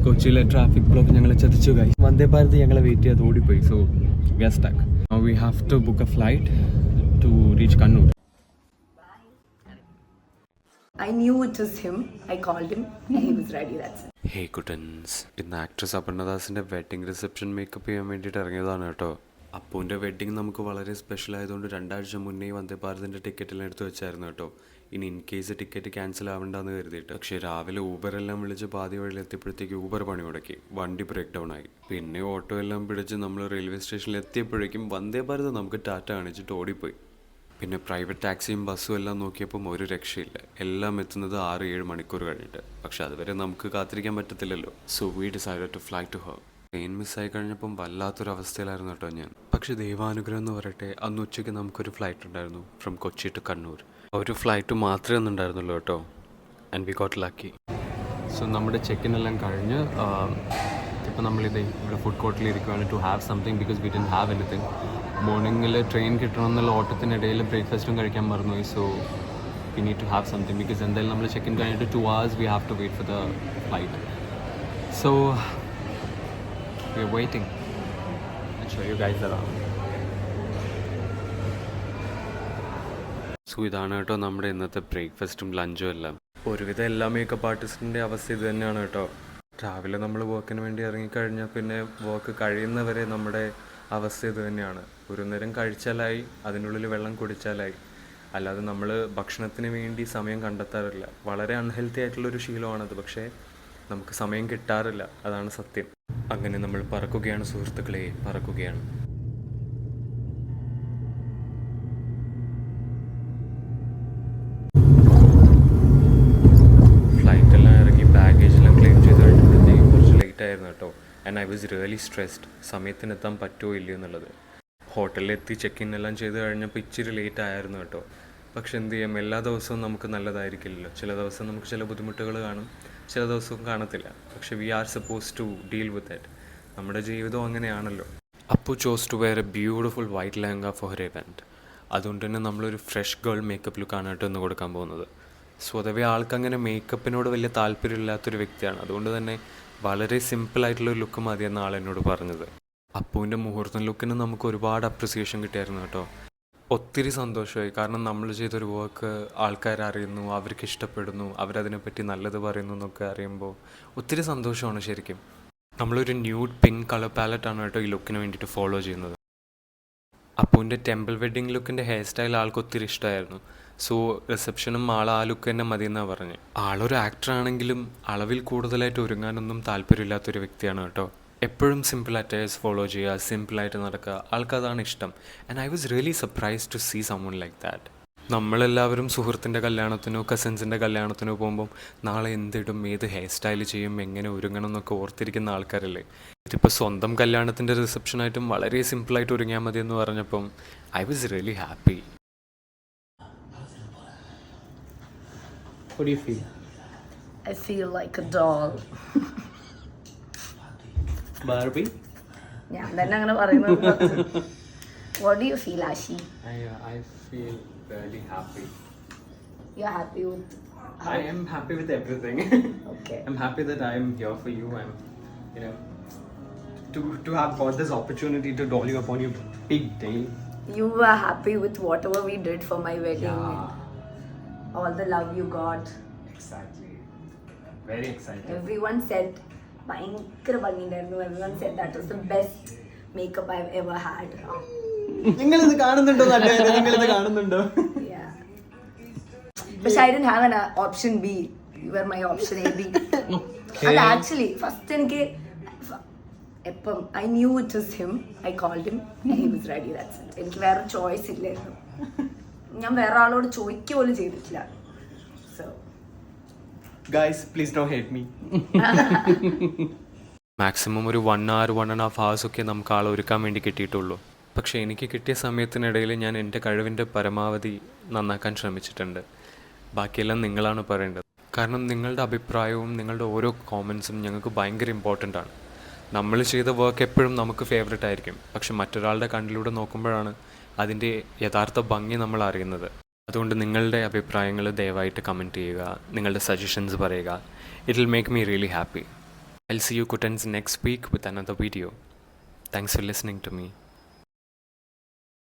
കൊച്ചിയിലെ traffic block ഞങ്ങൾ ചതിച്ചു ഗൈസ്. വന്ദേ ഭാരത് ഞങ്ങളെ വെയിറ്റ് ചെയ്ത് ഓടിപ്പോയി. So we are stuck. Now we have to book a flight to reach Kannur. I knew it was him. I called him and he was ready. That's it. ഹേ കുട്ടൻസ്, ഇന്ന് actress അപർണദാസിൻ്റെ wedding reception makeup ചെയ്യാൻ വേണ്ടിയിട്ട് ഇറങ്ങിയതാണ് കേട്ടോ. അപ്പൂൻ്റെ wedding നമുക്ക് വളരെ special ആയതുകൊണ്ട് 2 ആഴ്ച മുന്നേ വന്ദേ ഭാരതിൻ്റെ ടിക്കറ്റെല്ലാം എടുത്ത് വെച്ചായിരുന്നു കേട്ടോ. ഇനി ഇൻ കേസ് ടിക്കറ്റ് ക്യാൻസൽ ആവണ്ടെന്ന് കരുതിയിട്ട്. പക്ഷേ രാവിലെ ഊബറെല്ലാം വിളിച്ച് പാതി വഴിയിൽ എത്തിയപ്പോഴത്തേക്ക് ഊബർ പണി മുടക്കി, വണ്ടി ബ്രേക്ക് ഡൗൺ ആയി. പിന്നെ ഓട്ടോ എല്ലാം പിടിച്ച് നമ്മൾ റെയിൽവേ സ്റ്റേഷനിൽ എത്തിയപ്പോഴേക്കും വന്ദേ ഭാരത് നമുക്ക് ടാറ്റ കാണിച്ചിട്ട് ഓടിപ്പോയി. പിന്നെ പ്രൈവറ്റ് ടാക്സിയും ബസ്സും എല്ലാം നോക്കിയപ്പം ഒരു രക്ഷയില്ല. എല്ലാം എത്തുന്നത് 6-7 മണിക്കൂർ കഴിഞ്ഞിട്ട്. പക്ഷെ അതുവരെ നമുക്ക് കാത്തിരിക്കാൻ പറ്റത്തില്ലല്ലോ. So we decided to fly to her. Train മിസ്സായി കഴിഞ്ഞപ്പം വല്ലാത്തൊരു അവസ്ഥയിലായിരുന്നു കേട്ടോ ഞാൻ. പക്ഷെ ദൈവാനുഗ്രഹം എന്ന് പറയട്ടെ, അന്ന് ഉച്ചയ്ക്ക് നമുക്കൊരു ഫ്ലൈറ്റ് ഉണ്ടായിരുന്നു ഫ്രം കൊച്ചി ടു കണ്ണൂർ. ഒരു ഫ്ലൈറ്റ് മാത്രമേ ഒന്നുണ്ടായിരുന്നുള്ളൂ കേട്ടോ. And we got lucky. So നമ്മുടെ ചെക്കിനെല്ലാം കഴിഞ്ഞ് ഇപ്പോൾ നമ്മളിത് ഇവിടെ ഫുഡ് കോർട്ടിൽ ഇരിക്കുകയാണ് to have something because we didn't have anything. മോർണിംഗിൽ ട്രെയിൻ കിട്ടണമെന്നുള്ള ഓട്ടത്തിനിടയിൽ ബ്രേക്ക്ഫാസ്റ്റും കഴിക്കാൻ മറന്നുപോയി. So we need to have something because എന്തായാലും നമ്മൾ ചെക്ക് ഇൻ കഴിഞ്ഞിട്ട് 2 hours we have to wait for the flight. So we are waiting. Show you guys around. So ഇതാണ് കേട്ടോ നമ്മുടെ ഇന്നത്തെ ബ്രേക്ക്ഫാസ്റ്റും ലഞ്ചും എല്ലാം. ഒരുവിധം എല്ലാ മേക്കപ്പ് ആർട്ടിസ്റ്റിൻ്റെ അവസ്ഥ ഇത് തന്നെയാണ് കേട്ടോ. രാവിലെ നമ്മൾ വർക്കിന് വേണ്ടി ഇറങ്ങിക്കഴിഞ്ഞാൽ പിന്നെ വർക്ക് കഴിയുന്നവരെ നമ്മുടെ അവസ്ഥ ഇത് തന്നെയാണ്. ഒരു നേരം കഴിച്ചാലായി, അതിനുള്ളിൽ വെള്ളം കുടിച്ചാലായി. അല്ലാതെ നമ്മൾ ഭക്ഷണത്തിന് വേണ്ടി സമയം കണ്ടെത്താറില്ല. വളരെ അൺഹെൽത്തി ആയിട്ടുള്ളൊരു ശീലമാണത്. പക്ഷേ നമുക്ക് സമയം കിട്ടാറില്ല, അതാണ് സത്യം. അങ്ങനെ നമ്മൾ പറക്കുകയാണ് സുഹൃത്തുക്കളെ, പറക്കുകയാണ്. ഫ്ലൈറ്റെല്ലാം ഇറങ്ങി ബാഗേജെല്ലാം ക്ലെയിം ചെയ്ത് കഴിഞ്ഞപ്പോഴത്തേക്കും കുറച്ച് ലേറ്റ് ആയിരുന്നു കേട്ടോ. And I was really stressed, സമയത്തിന് എത്താൻ പറ്റുമോ ഇല്ലയോ എന്നുള്ളത്. ഹോട്ടലിലെത്തി ചെക്ക് ഇൻ എല്ലാം ചെയ്ത് കഴിഞ്ഞപ്പോൾ ഇച്ചിരി ലേറ്റ് ആയിരുന്നു കേട്ടോ. പക്ഷെ എന്ത് ചെയ്യാം, എല്ലാ ദിവസവും നമുക്ക് നല്ലതായിരിക്കില്ലല്ലോ. ചില ദിവസം നമുക്ക് ചില ബുദ്ധിമുട്ടുകൾ കാണും, ചില ദിവസവും കാണത്തില്ല. പക്ഷെ we are suppose to deal with that. നമ്മുടെ ജീവിതം അങ്ങനെയാണല്ലോ. Appu chose to wear a beautiful white lehenga for her event. അതുകൊണ്ട് തന്നെ നമ്മളൊരു ഫ്രഷ് ഗേൾ മേക്കപ്പ് ലുക്കാണ് കേട്ടോ ഇന്ന് കൊടുക്കാൻ പോകുന്നത്. സ്വതവേ ആൾക്കങ്ങനെ മേക്കപ്പിനോട് വലിയ താല്പര്യമില്ലാത്തൊരു വ്യക്തിയാണ്. അതുകൊണ്ട് തന്നെ വളരെ സിമ്പിളായിട്ടുള്ളൊരു ലുക്ക് മതിയെന്ന ആളെന്നോട് പറഞ്ഞത്. അപ്പുവിൻ്റെ മുഹൂർത്തം ലുക്കിന് നമുക്ക് ഒരുപാട് അപ്രിസിയേഷൻ കിട്ടിയായിരുന്നു കേട്ടോ. ഒത്തിരി സന്തോഷമായി. കാരണം നമ്മൾ ചെയ്തൊരു വർക്ക് ആൾക്കാർ അറിയുന്നു, അവർക്ക് ഇഷ്ടപ്പെടുന്നു, അവരതിനെപ്പറ്റി നല്ലത് പറയുന്നു എന്നൊക്കെ അറിയുമ്പോൾ ഒത്തിരി സന്തോഷമാണ് ശരിക്കും. നമ്മളൊരു ന്യൂഡ് പിങ്ക് കളർ പാലറ്റാണ് കേട്ടോ ഈ ലുക്കിന് വേണ്ടിയിട്ട് ഫോളോ ചെയ്യുന്നത്. അപ്പുവിൻ്റെ ടെമ്പിൾ വെഡ്ഡിങ് ലുക്കിൻ്റെ ഹെയർ സ്റ്റൈൽ ആൾക്ക് ഒത്തിരി ഇഷ്ടമായിരുന്നു. സോ റിസപ്ഷനും ആൾ ആ ലുക്ക് തന്നെ മതിയെന്നാണ് പറഞ്ഞത്. ആളൊരു ആക്ടറാണെങ്കിലും അളവിൽ കൂടുതലായിട്ട് ഒരുങ്ങാനൊന്നും താല്പര്യമില്ലാത്തൊരു വ്യക്തിയാണ് കേട്ടോ. എപ്പോഴും സിമ്പിൾ അറ്റയേഴ്സ് ഫോളോ ചെയ്യുക, സിമ്പിളായിട്ട് നടക്കുക, ആൾക്കതാണ് ഇഷ്ടം. And I was really surprised to see someone like that. നമ്മളെല്ലാവരും സുഹൃത്തിൻ്റെ കല്യാണത്തിനോ കസിൻസിൻ്റെ കല്യാണത്തിനോ പോകുമ്പം നാളെ എന്തിടും, ഏത് ഹെയർ സ്റ്റൈൽ ചെയ്യും, എങ്ങനെ ഒരുങ്ങണം എന്നൊക്കെ ഓർത്തിരിക്കുന്ന ആൾക്കാരല്ലേ. ഇതിപ്പോൾ സ്വന്തം കല്യാണത്തിൻ്റെ റിസപ്ഷനായിട്ടും വളരെ സിമ്പിളായിട്ട് ഒരുങ്ങിയാൽ മതി എന്ന് പറഞ്ഞപ്പം I was really happy. What do you feel? I feel like a doll. Barbie? ഞാൻ തന്നെ അങ്ങനെ പറയുന്നത്. What do you feel, Ashi? I feel very happy. You're happy with how? I am happy with everything. Okay. I'm happy that I am here for you. I'm, you know, to have got this opportunity to doll you upon your big day. You were happy with whatever we did for my wedding. Yeah. All the love you got. Exactly. Very excited. Everyone said ഭയങ്കര ഭംഗിയുണ്ടായിരുന്നു. Everyone said that was the best makeup I've ever had. നിങ്ങളിത് കാണുന്നുണ്ടോ? നിങ്ങളിത് കാണുന്നുണ്ടോ? Yeah. But I didn't have an option B. You were my option A, B. And actually, first എനിക്ക് എപ്പം I knew it was him. I called him and he was ready. That's it. എനിക്ക് വേറെ choice ഇല്ലായിരുന്നു. ഞാൻ വേറെ ആളോട് ചോദിക്കുക പോലും ചെയ്തിട്ടില്ല. So Guys, please don't hate me. Maximum ഒരു 1 hour 1.5 hours ഒക്കെ നമുക്ക് ആളെ ഒരുക്കാൻ വേണ്ടി കിട്ടിയിട്ടുള്ളൂ. പക്ഷേ എനിക്ക് കിട്ടിയ സമയത്തിനിടയിൽ ഞാൻ എൻ്റെ കഴിവിൻ്റെ പരമാവധി നന്നാക്കാൻ ശ്രമിച്ചിട്ടുണ്ട്. ബാക്കിയെല്ലാം നിങ്ങളാണ് പറയേണ്ടത്. കാരണം നിങ്ങളുടെ അഭിപ്രായവും നിങ്ങളുടെ ഓരോ കോമൻസും ഞങ്ങൾക്ക് ഭയങ്കര ഇമ്പോർട്ടൻ്റ് ആണ്. നമ്മൾ ചെയ്ത വർക്ക് എപ്പോഴും നമുക്ക് ഫേവറേറ്റ് ആയിരിക്കും. പക്ഷെ മറ്റൊരാളുടെ കണ്ണിലൂടെ നോക്കുമ്പോഴാണ് അതിൻ്റെ യഥാർത്ഥ ഭംഗി നമ്മൾ അറിയുന്നത്. അതുകൊണ്ട് നിങ്ങളുടെ അഭിപ്രായങ്ങൾ ദയവായിട്ട് കമൻറ്റ് ചെയ്യുക, നിങ്ങളുടെ സജഷൻസ് പറയുക. It will make me really happy. I'll see you Kutens next week with another video. Thanks for listening to me.